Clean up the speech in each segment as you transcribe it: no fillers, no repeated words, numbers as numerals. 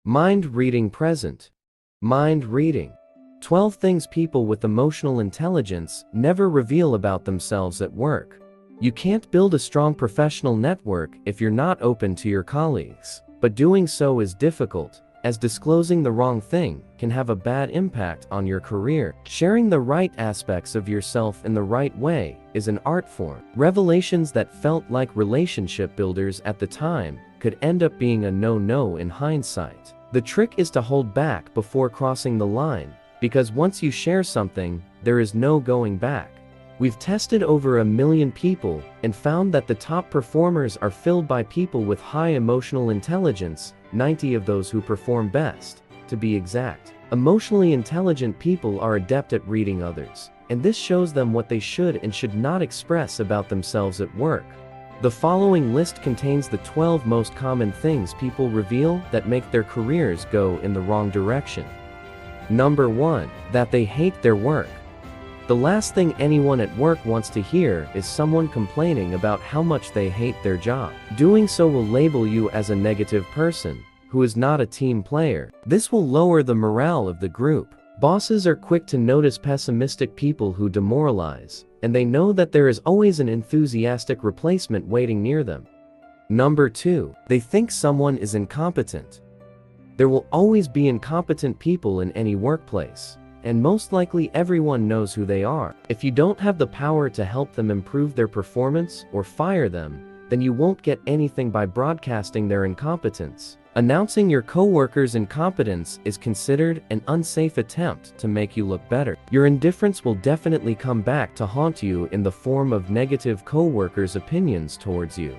Mind reading present. Mind reading. 12 things people with emotional intelligence never reveal about themselves at work. You can't build a strong professional network if you're not open to your colleagues. But doing so is difficult, as disclosing the wrong thing can have a bad impact on your career. Sharing the right aspects of yourself in the right way is an art form. Revelations that felt like relationship builders at the time could end up being a no-no in hindsight. The trick is to hold back before crossing the line, because once you share something, there is no going back. We've tested over 1 million people and found that the top performers are filled by people with high emotional intelligence, 90 of those who perform best, to be exact. Emotionally intelligent people are adept at reading others, and this shows them what they should and should not express about themselves at work. The following list contains the 12 most common things people reveal that make their careers go in the wrong direction. Number 1. That they hate their work. The last thing anyone at work wants to hear is someone complaining about how much they hate their job. Doing so will label you as a negative person, who is not a team player. This will lower the morale of the group. Bosses are quick to notice pessimistic people who demoralize, and they know that there is always an enthusiastic replacement waiting near them. Number 2. They think someone is incompetent. There will always be incompetent people in any workplace, and most likely everyone knows who they are. If you don't have the power to help them improve their performance or fire them, then you won't get anything by broadcasting their incompetence. Announcing your coworkers' incompetence is considered an unsafe attempt to make you look better. Your indifference will definitely come back to haunt you in the form of negative coworkers' opinions towards you.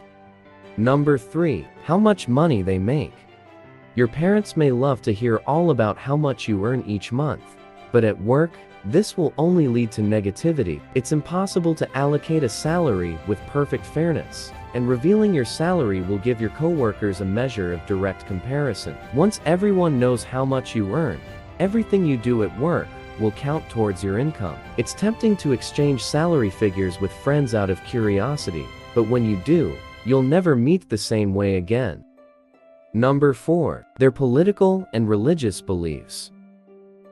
Number 3. How much money they make. Your parents may love to hear all about how much you earn each month, but at work, this will only lead to negativity. It's impossible to allocate a salary with perfect fairness, and revealing your salary will give your coworkers a measure of direct comparison. Once everyone knows how much you earn, everything you do at work will count towards your income. It's tempting to exchange salary figures with friends out of curiosity, but when you do, you'll never meet the same way again. Number 4. Their political and religious beliefs.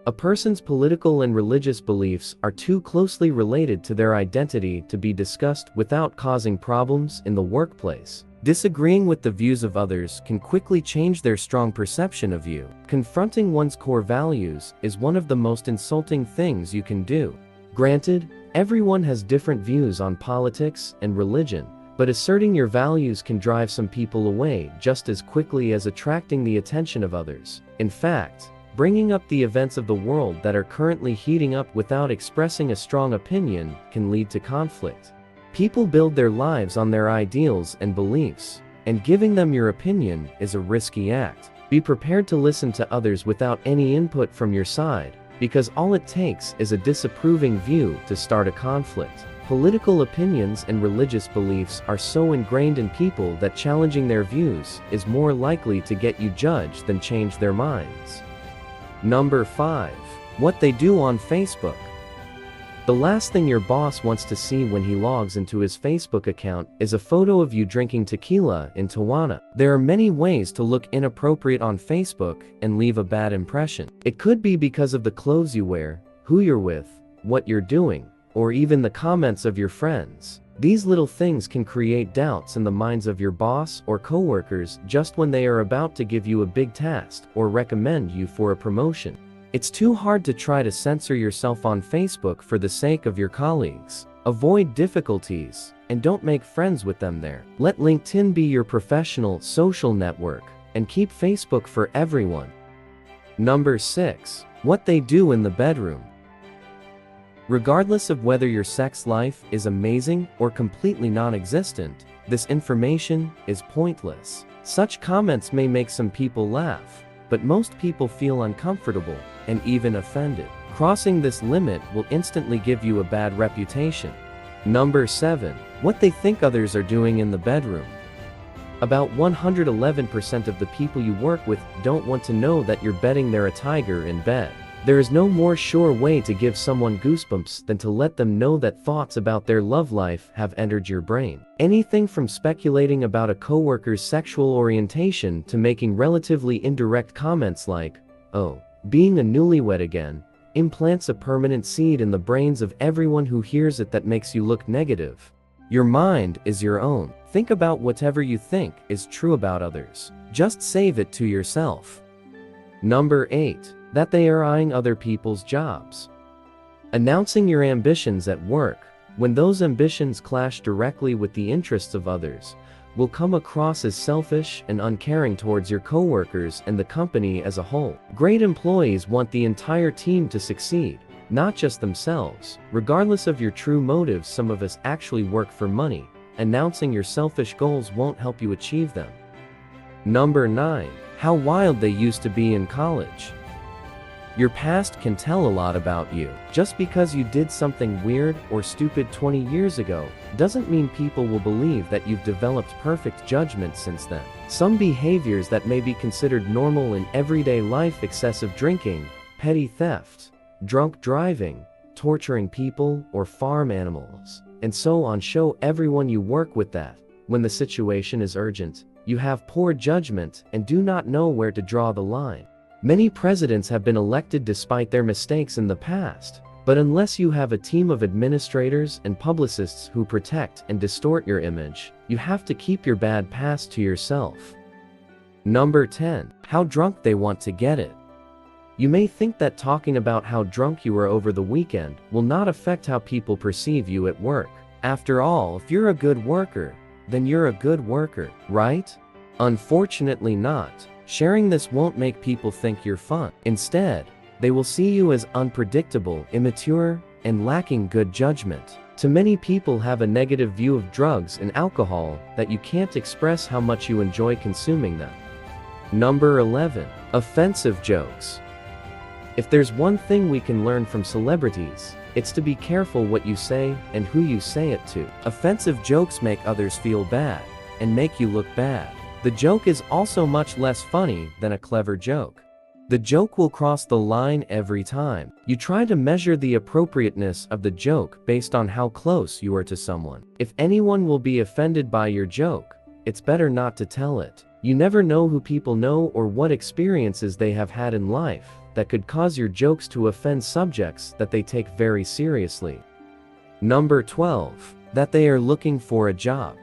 A person's political and religious beliefs are too closely related to their identity to be discussed without causing problems in the workplace. Disagreeing with the views of others can quickly change their strong perception of you. Confronting one's core values is one of the most insulting things you can do. Granted, everyone has different views on politics and religion, but asserting your values can drive some people away just as quickly as attracting the attention of others. In fact, bringing up the events of the world that are currently heating up without expressing a strong opinion can lead to conflict. People build their lives on their ideals and beliefs, and giving them your opinion is a risky act. Be prepared to listen to others without any input from your side, because all it takes is a disapproving view to start a conflict. Political opinions and religious beliefs are so ingrained in people that challenging their views is more likely to get you judged than change their minds. Number 5. What they do on Facebook. The last thing your boss wants to see when he logs into his Facebook account is a photo of you drinking tequila in Tijuana. There are many ways to look inappropriate on Facebook and leave a bad impression. It could be because of the clothes you wear, who you're with, what you're doing, or even the comments of your friends. These little things can create doubts in the minds of your boss or coworkers just when they are about to give you a big task or recommend you for a promotion. It's too hard to try to censor yourself on Facebook for the sake of your colleagues. Avoid difficulties, and don't make friends with them there. Let LinkedIn be your professional social network, and keep Facebook for everyone. Number 6. What they do in the bedroom. Regardless of whether your sex life is amazing or completely non-existent, this information is pointless. Such comments may make some people laugh, but most people feel uncomfortable and even offended. Crossing this limit will instantly give you a bad reputation. Number 7. What they think others are doing in the bedroom. About 111% of the people you work with don't want to know that you're betting they're a tiger in bed. There is no more sure way to give someone goosebumps than to let them know that thoughts about their love life have entered your brain. Anything from speculating about a coworker's sexual orientation to making relatively indirect comments like, "Oh, being a newlywed again," implants a permanent seed in the brains of everyone who hears it that makes you look negative. Your mind is your own. Think about whatever you think is true about others. Just save it to yourself. Number 8. That they are eyeing other people's jobs. Announcing your ambitions at work, when those ambitions clash directly with the interests of others, will come across as selfish and uncaring towards your coworkers and the company as a whole. Great employees want the entire team to succeed, not just themselves. Regardless of your true motives, some of us actually work for money. Announcing your selfish goals won't help you achieve them. Number 9. How wild they used to be in college. Your past can tell a lot about you. Just because you did something weird or stupid 20 years ago, doesn't mean people will believe that you've developed perfect judgment since then. Some behaviors that may be considered normal in everyday life, excessive drinking, petty theft, drunk driving, torturing people or farm animals, and so on, show everyone you work with that, when the situation is urgent, you have poor judgment and do not know where to draw the line. Many presidents have been elected despite their mistakes in the past, but unless you have a team of administrators and publicists who protect and distort your image, you have to keep your bad past to yourself. Number 10. How drunk they want to get it. You may think that talking about how drunk you were over the weekend will not affect how people perceive you at work. After all, if you're a good worker, then you're a good worker, right? Unfortunately not. Sharing this won't make people think you're fun. Instead, they will see you as unpredictable, immature, and lacking good judgment. Too many people have a negative view of drugs and alcohol that you can't express how much you enjoy consuming them. Number 11. Offensive jokes. If there's one thing we can learn from celebrities, it's to be careful what you say and who you say it to. Offensive jokes make others feel bad and make you look bad. The joke is also much less funny than a clever joke. The joke will cross the line every time. You try to measure the appropriateness of the joke based on how close you are to someone. If anyone will be offended by your joke, it's better not to tell it. You never know who people know or what experiences they have had in life that could cause your jokes to offend subjects that they take very seriously. Number 12. That they are looking for a job.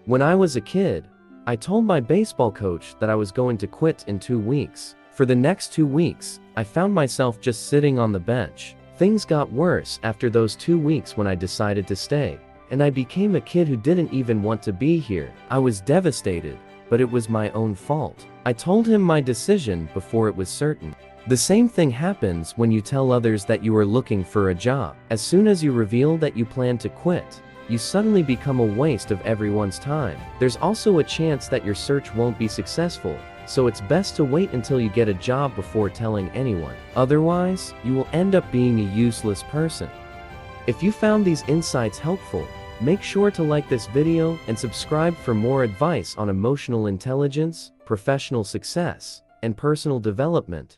When I was a kid, I told my baseball coach that I was going to quit in 2 weeks. For the next 2 weeks, I found myself just sitting on the bench. Things got worse after those 2 weeks when I decided to stay, and I became a kid who didn't even want to be here. I was devastated, but it was my own fault. I told him my decision before it was certain. The same thing happens when you tell others that you are looking for a job. As soon as you reveal that you plan to quit, you suddenly become a waste of everyone's time. There's also a chance that your search won't be successful, so it's best to wait until you get a job before telling anyone. Otherwise, you will end up being a useless person. If you found these insights helpful, make sure to like this video and subscribe for more advice on emotional intelligence, professional success, and personal development.